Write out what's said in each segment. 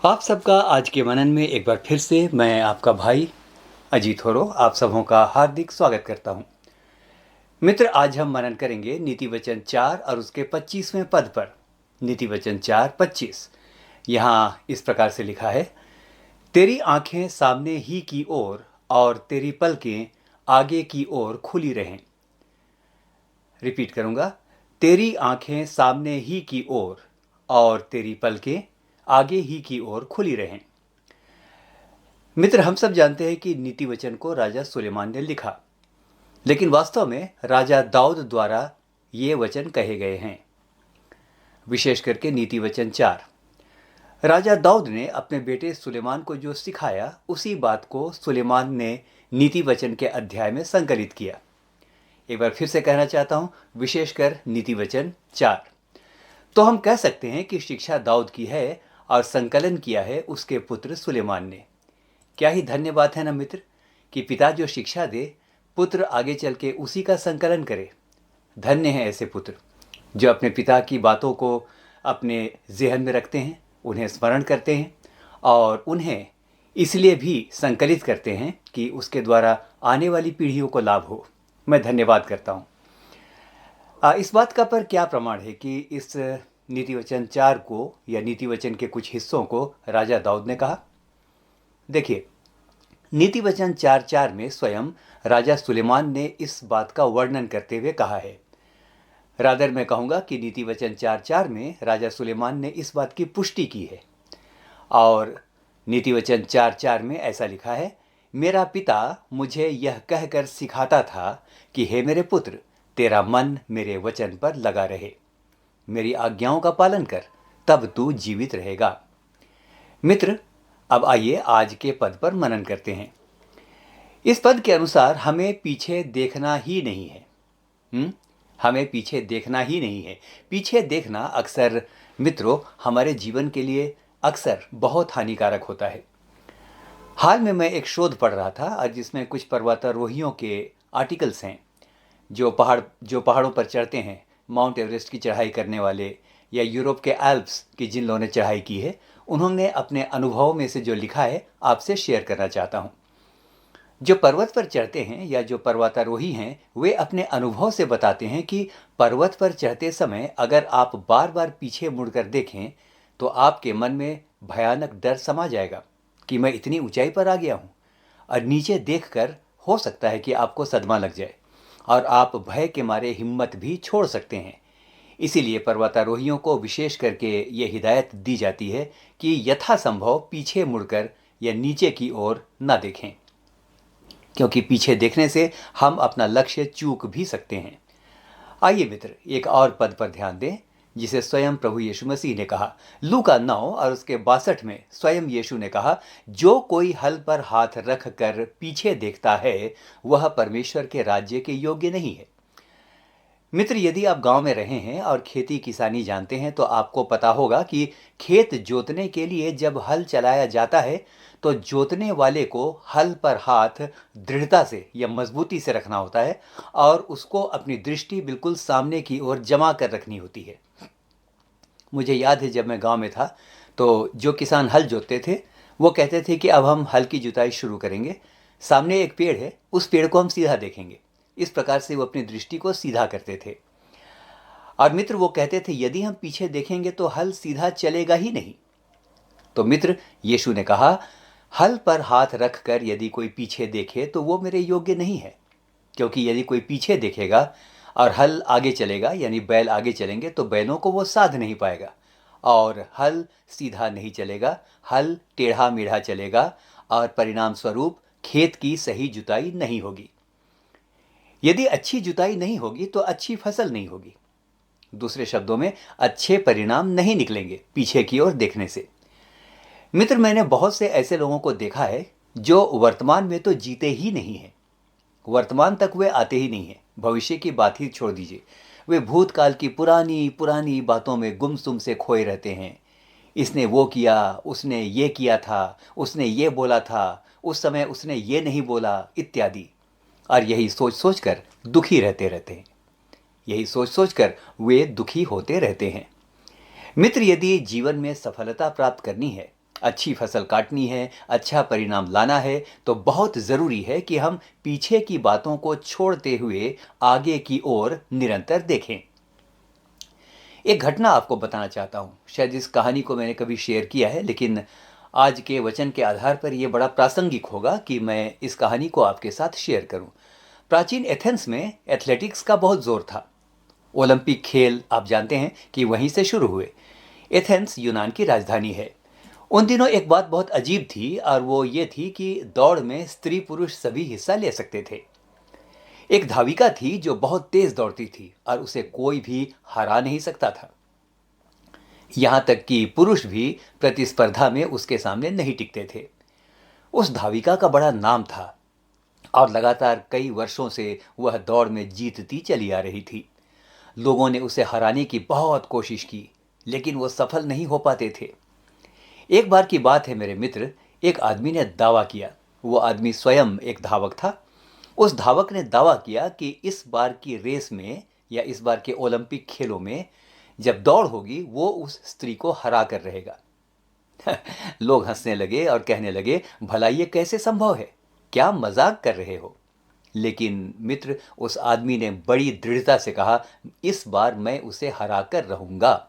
आप सबका आज के मनन में एक बार फिर से मैं आपका भाई अजीत होरो आप सबों का हार्दिक स्वागत करता हूं। मित्र, आज हम मनन करेंगे नीति वचन 4 और उसके 25वें पद पर। नीति वचन 4:25 यहाँ इस प्रकार से लिखा है, तेरी आंखें सामने ही की ओर और तेरी पलकें आगे की ओर खुली रहें। रिपीट करूंगा, तेरी आंखें सामने ही की ओर और तेरी पलकें आगे ही की ओर खुली रहें। मित्र, हम सब जानते हैं कि नीति वचन को राजा सुलेमान ने लिखा, लेकिन वास्तव में राजा दाऊद द्वारा ये वचन कहे गए हैं। विशेष करके नीति वचन 4 राजा दाऊद ने अपने बेटे सुलेमान को जो सिखाया, उसी बात को सुलेमान ने नीति वचन के अध्याय में संकलित किया। एक बार फिर से कहना चाहता हूं, विशेषकर नीति वचन 4। तो हम कह सकते हैं कि शिक्षा दाऊद की है और संकलन किया है उसके पुत्र सुलेमान ने। क्या ही धन्य बात है ना मित्र, कि पिता जो शिक्षा दे, पुत्र आगे चल के उसी का संकलन करे। धन्य है ऐसे पुत्र जो अपने पिता की बातों को अपने ज़हन में रखते हैं, उन्हें स्मरण करते हैं और उन्हें इसलिए भी संकलित करते हैं कि उसके द्वारा आने वाली पीढ़ियों को लाभ हो। मैं धन्यवाद करता हूँ। इस बात का पर क्या प्रमाण है कि इस नीति वचन 4 को या नीति वचन के कुछ हिस्सों को राजा दाऊद ने कहा। देखिए, नीति वचन 4:4 में स्वयं राजा सुलेमान ने इस बात का वर्णन करते हुए कहा है। रादर मैं कहूँगा कि नीति वचन 4:4 में राजा सुलेमान ने इस बात की पुष्टि की है। और नीति वचन 4:4 में ऐसा लिखा है, मेरा पिता मुझे यह कहकर सिखाता था कि हे मेरे पुत्र, तेरा मन मेरे वचन पर लगा रहे, मेरी आज्ञाओं का पालन कर, तब तू जीवित रहेगा। मित्र, अब आइए आज के पद पर मनन करते हैं। इस पद के अनुसार हमें पीछे देखना ही नहीं है। हमें पीछे देखना ही नहीं है। पीछे देखना अक्सर मित्रों हमारे जीवन के लिए अक्सर बहुत हानिकारक होता है। हाल में मैं एक शोध पढ़ रहा था जिसमें कुछ पर्वतारोहियों के आर्टिकल्स हैं जो पहाड़ों पर चढ़ते हैं, माउंट एवरेस्ट की चढ़ाई करने वाले या यूरोप के एल्प्स की जिन लोगों ने चढ़ाई की है, उन्होंने अपने अनुभवों में से जो लिखा है आपसे शेयर करना चाहता हूँ। जो पर्वत पर चढ़ते हैं या जो पर्वतारोही हैं, वे अपने अनुभव से बताते हैं कि पर्वत पर चढ़ते समय अगर आप बार बार पीछे मुड़कर देखें तो आपके मन में भयानक डर समा जाएगा कि मैं इतनी ऊंचाई पर आ गया हूँ, और नीचे देखकर हो सकता है कि आपको सदमा लग जाए और आप भय के मारे हिम्मत भी छोड़ सकते हैं। इसीलिए पर्वतारोहियों को विशेष करके ये हिदायत दी जाती है कि यथासंभव पीछे मुड़कर या नीचे की ओर न देखें, क्योंकि पीछे देखने से हम अपना लक्ष्य चूक भी सकते हैं। आइए मित्र, एक और पद पर ध्यान दें जिसे स्वयं प्रभु यीशु मसीह ने कहा। लूका 9 और उसके 62 में स्वयं यीशु ने कहा, जो कोई हल पर हाथ रख कर पीछे देखता है वह परमेश्वर के राज्य के योग्य नहीं है। मित्र, यदि आप गांव में रहे हैं और खेती किसानी जानते हैं तो आपको पता होगा कि खेत जोतने के लिए जब हल चलाया जाता है तो जोतने वाले को हल पर हाथ दृढ़ता से या मजबूती से रखना होता है और उसको अपनी दृष्टि बिल्कुल सामने की ओर जमा कर रखनी होती है। मुझे याद है जब मैं गांव में था तो जो किसान हल जोतते थे वो कहते थे कि अब हम हल की जुताई शुरू करेंगे, सामने एक पेड़ है, उस पेड़ को हम सीधा देखेंगे। इस प्रकार से वो अपनी दृष्टि को सीधा करते थे। और मित्र, वो कहते थे यदि हम पीछे देखेंगे तो हल सीधा चलेगा ही नहीं। तो मित्र, यीशु ने कहा, हल पर हाथ रख कर यदि कोई पीछे देखे तो वो मेरे योग्य नहीं है, क्योंकि यदि कोई पीछे देखेगा और हल आगे चलेगा यानी बैल आगे चलेंगे तो बैलों को वो साध नहीं पाएगा और हल सीधा नहीं चलेगा, हल टेढ़ा मेढ़ा चलेगा और परिणाम स्वरूप खेत की सही जुताई नहीं होगी। यदि अच्छी जुताई नहीं होगी तो अच्छी फसल नहीं होगी। दूसरे शब्दों में अच्छे परिणाम नहीं निकलेंगे पीछे की ओर देखने से। मित्र, मैंने बहुत से ऐसे लोगों को देखा है जो वर्तमान में तो जीते ही नहीं हैं, वर्तमान तक वे आते ही नहीं हैं, भविष्य की बात ही छोड़ दीजिए। वे भूतकाल की पुरानी पुरानी बातों में गुमसुम से खोए रहते हैं। इसने वो किया, उसने ये किया था, उसने ये बोला था, उस समय उसने ये नहीं बोला, इत्यादि। और यही सोच सोच कर दुखी रहते हैं, यही सोच सोच कर वे दुखी होते रहते हैं। मित्र, यदि जीवन में सफलता प्राप्त करनी है अच्छी फसल काटनी है, अच्छा परिणाम लाना है, तो बहुत ज़रूरी है कि हम पीछे की बातों को छोड़ते हुए आगे की ओर निरंतर देखें। एक घटना आपको बताना चाहता हूँ। शायद इस कहानी को मैंने कभी शेयर किया है, लेकिन आज के वचन के आधार पर यह बड़ा प्रासंगिक होगा कि मैं इस कहानी को आपके साथ शेयर करूं। प्राचीन एथेंस में एथलेटिक्स का बहुत जोर था। ओलंपिक खेल आप जानते हैं कि वहीं से शुरू हुए। एथेंस यूनान की राजधानी है। उन दिनों एक बात बहुत अजीब थी, और वो ये थी कि दौड़ में स्त्री पुरुष सभी हिस्सा ले सकते थे। एक धाविका थी जो बहुत तेज दौड़ती थी और उसे कोई भी हरा नहीं सकता था। यहां तक कि पुरुष भी प्रतिस्पर्धा में उसके सामने नहीं टिकते थे। उस धाविका का बड़ा नाम था और लगातार कई वर्षों से वह दौड़ में जीतती चली आ रही थी। लोगों ने उसे हराने की बहुत कोशिश की, लेकिन वो सफल नहीं हो पाते थे। एक बार की बात है मेरे मित्र, एक आदमी ने दावा किया। वो आदमी स्वयं एक धावक था। उस धावक ने दावा किया कि इस बार की रेस में या इस बार के ओलंपिक खेलों में जब दौड़ होगी वो उस स्त्री को हरा कर रहेगा। लोग हंसने लगे और कहने लगे, भला ये कैसे संभव है, क्या मजाक कर रहे हो? लेकिन मित्र, उस आदमी ने बड़ी दृढ़ता से कहा, इस बार मैं उसे हरा कर रहूंगा।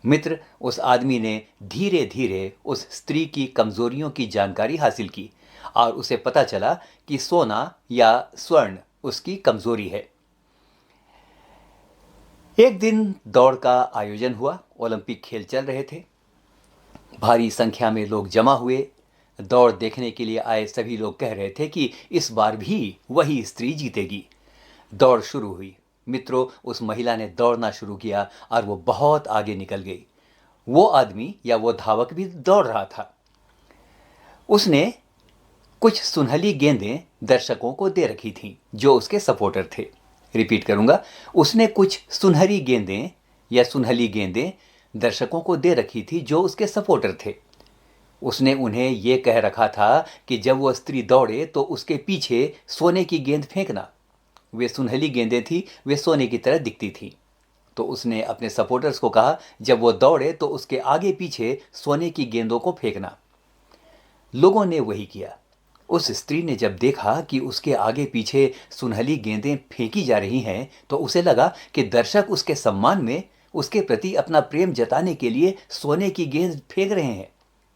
मित्र, उस आदमी ने धीरे धीरे उस स्त्री की कमजोरियों की जानकारी हासिल की और उसे पता चला कि सोना या स्वर्ण उसकी कमजोरी है। एक दिन दौड़ का आयोजन हुआ। ओलंपिक खेल चल रहे थे। भारी संख्या में लोग जमा हुए। दौड़ देखने के लिए आए सभी लोग कह रहे थे कि इस बार भी वही स्त्री जीतेगी। दौड़ शुरू हुई। मित्रों, उस महिला ने दौड़ना शुरू किया और वो बहुत आगे निकल गई। वो आदमी या वो धावक भी दौड़ रहा था। उसने कुछ सुनहली गेंदें दर्शकों को दे रखी थीं जो उसके सपोर्टर थे। रिपीट करूंगा, उसने कुछ सुनहरी गेंदें या सुनहली गेंदें दर्शकों को दे रखी थी जो उसके सपोर्टर थे। उसने उन्हें यह कह रखा था कि जब वो स्त्री दौड़े तो उसके पीछे सोने की गेंद फेंकना। वे सुनहली गेंदें थी, वे सोने की तरह दिखती थी। तो उसने अपने सपोर्टर्स को कहा, जब वो दौड़े तो उसके आगे पीछे सोने की गेंदों को फेंकना। लोगों ने वही किया। उस स्त्री ने जब देखा कि उसके आगे पीछे सुनहली गेंदें फेंकी जा रही हैं, तो उसे लगा कि दर्शक उसके सम्मान में उसके प्रति अपना प्रेम जताने के लिए सोने की गेंद फेंक रहे हैं।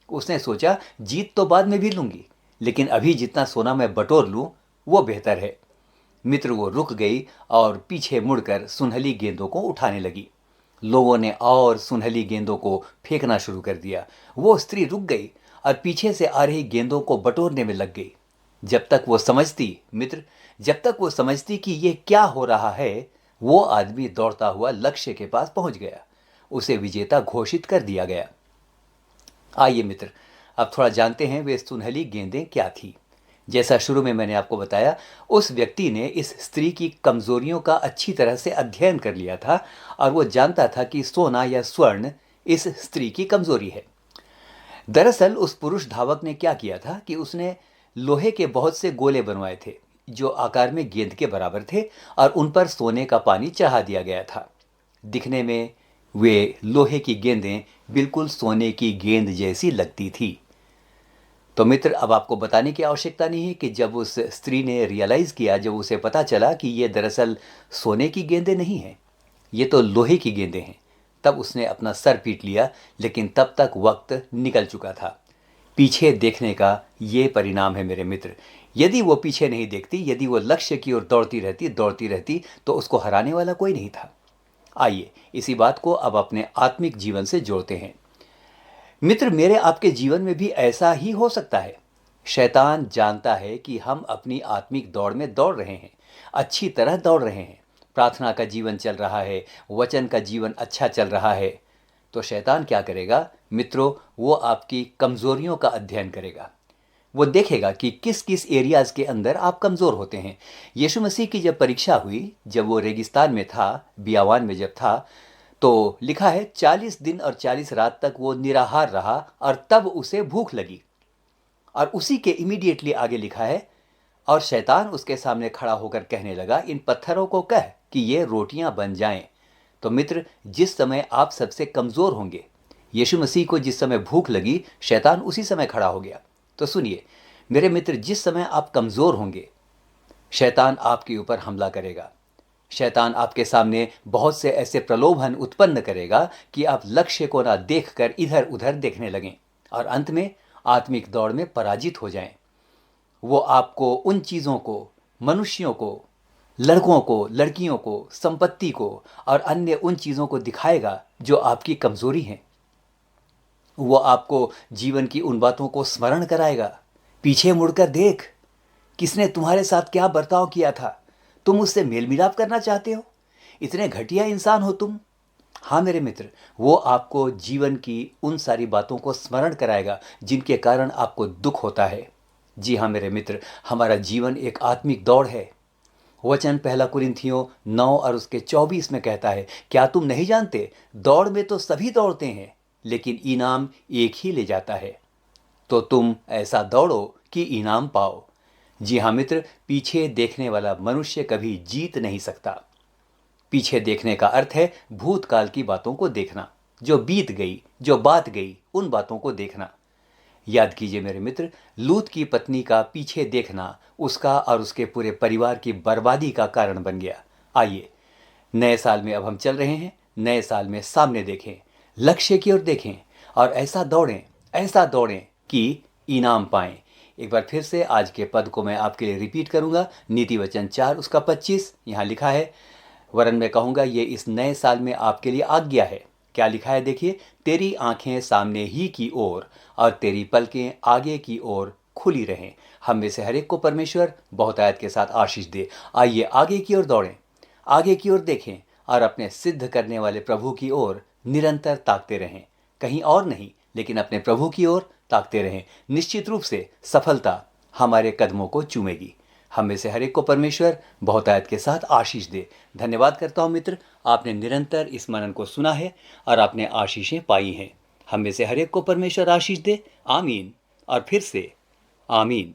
उसने सोचा, जीत तो बाद में भी लूंगी, लेकिन अभी जितना सोना मैं बटोर लूं वो बेहतर है। मित्र, वो रुक गई और पीछे मुड़कर सुनहली गेंदों को उठाने लगी। लोगों ने और सुनहली गेंदों को फेंकना शुरू कर दिया। वो स्त्री रुक गई और पीछे से आ रही गेंदों को बटोरने में लग गई। जब तक वो समझती, मित्र, जब तक वो समझती कि ये क्या हो रहा है, वो आदमी दौड़ता हुआ लक्ष्य के पास पहुंच गया। उसे विजेता घोषित कर दिया गया। आइए मित्र, अब थोड़ा जानते हैं वे सुनहली गेंदें क्या थी। जैसा शुरू में मैंने आपको बताया, उस व्यक्ति ने इस स्त्री की कमजोरियों का अच्छी तरह से अध्ययन कर लिया था और वो जानता था कि सोना या स्वर्ण इस स्त्री की कमजोरी है। दरअसल उस पुरुष धावक ने क्या किया था कि उसने लोहे के बहुत से गोले बनवाए थे जो आकार में गेंद के बराबर थे और उन पर सोने का पानी चढ़ा दिया गया था। दिखने में वे लोहे की गेंदें बिल्कुल सोने की गेंद जैसी लगती थी। तो मित्र, अब आपको बताने की आवश्यकता नहीं है कि जब उस स्त्री ने रियलाइज किया, जब उसे पता चला कि ये दरअसल सोने की गेंदें नहीं हैं, ये तो लोहे की गेंदें हैं, तब उसने अपना सर पीट लिया। लेकिन तब तक वक्त निकल चुका था। पीछे देखने का ये परिणाम है मेरे मित्र। यदि वो पीछे नहीं देखती, यदि वो लक्ष्य की ओर दौड़ती रहती तो उसको हराने वाला कोई नहीं था। आइए इसी बात को अब अपने आत्मिक जीवन से जोड़ते हैं। मित्र, मेरे आपके जीवन में भी ऐसा ही हो सकता है। शैतान जानता है कि हम अपनी आत्मिक दौड़ में दौड़ रहे हैं, अच्छी तरह दौड़ रहे हैं, प्रार्थना का जीवन चल रहा है, वचन का जीवन अच्छा चल रहा है। तो शैतान क्या करेगा मित्रों, वो आपकी कमजोरियों का अध्ययन करेगा। वो देखेगा कि किस किस एरियाज के अंदर आप कमजोर होते हैं। यीशु मसीह की जब परीक्षा हुई, जब वो रेगिस्तान में था, बियावान में जब था, तो लिखा है 40 दिन और 40 रात तक वो निराहार रहा और तब उसे भूख लगी। और उसी के इमीडिएटली आगे लिखा है, और शैतान उसके सामने खड़ा होकर कहने लगा, इन पत्थरों को कह कि ये रोटियां बन जाएं। तो मित्र, जिस समय आप सबसे कमजोर होंगे, यीशु मसीह को जिस समय भूख लगी, शैतान उसी समय खड़ा हो गया। तो सुनिए मेरे मित्र, जिस समय आप कमज़ोर होंगे, शैतान आपके ऊपर हमला करेगा। शैतान आपके सामने बहुत से ऐसे प्रलोभन उत्पन्न करेगा कि आप लक्ष्य को ना देखकर इधर उधर देखने लगें और अंत में आत्मिक दौड़ में पराजित हो जाएं। वो आपको उन चीज़ों को, मनुष्यों को, लड़कों को, लड़कियों को, संपत्ति को और अन्य उन चीज़ों को दिखाएगा जो आपकी कमज़ोरी हैं। वो आपको जीवन की उन बातों को स्मरण कराएगा। पीछे मुड़कर देख, किसने तुम्हारे साथ क्या बर्ताव किया था। तुम उससे मेल मिलाप करना चाहते हो? इतने घटिया इंसान हो तुम। हाँ मेरे मित्र, वो आपको जीवन की उन सारी बातों को स्मरण कराएगा जिनके कारण आपको दुख होता है। जी हाँ मेरे मित्र, हमारा जीवन एक आत्मिक दौड़ है। वचन 1 कुरिन्थियों 9 और उसके 24 में कहता है, क्या तुम नहीं जानते, दौड़ में तो सभी दौड़ते हैं, लेकिन इनाम एक ही ले जाता है। तो तुम ऐसा दौड़ो कि इनाम पाओ। जी हाँ मित्र, पीछे देखने वाला मनुष्य कभी जीत नहीं सकता। पीछे देखने का अर्थ है भूतकाल की बातों को देखना, जो बीत गई, जो बात गई, उन बातों को देखना। याद कीजिए मेरे मित्र, लूत की पत्नी का पीछे देखना उसका और उसके पूरे परिवार की बर्बादी का कारण बन गया। आइए नए साल में अब हम चल रहे हैं, नए साल में सामने देखें, लक्ष्य की ओर देखें और ऐसा दौड़ें कि इनाम पाएं। एक बार फिर से आज के पद को मैं आपके लिए रिपीट करूंगा। नीति वचन 4 उसका 25 यहाँ लिखा है, वरन मैं कहूँगा ये इस नए साल में आपके लिए आज्ञा है। क्या लिखा है देखिए, तेरी आंखें सामने ही की ओर और तेरी पलकें आगे की ओर खुली रहें। हम में से हर एक को परमेश्वर बहुतायत के साथ आशीष दे। आइए आगे की ओर दौड़ें, आगे की ओर देखें और अपने सिद्ध करने वाले प्रभु की ओर निरंतर ताकते रहें। कहीं और नहीं, लेकिन अपने प्रभु की ओर ताकते रहें। निश्चित रूप से सफलता हमारे कदमों को चूमेगी। हम में से हर एक को परमेश्वर बहुतायत के साथ आशीष दे। धन्यवाद करता हूँ मित्र, आपने निरंतर इस मनन को सुना है और आपने आशीषें पाई हैं। हम में से हर एक को परमेश्वर आशीष दे। आमीन और फिर से आमीन।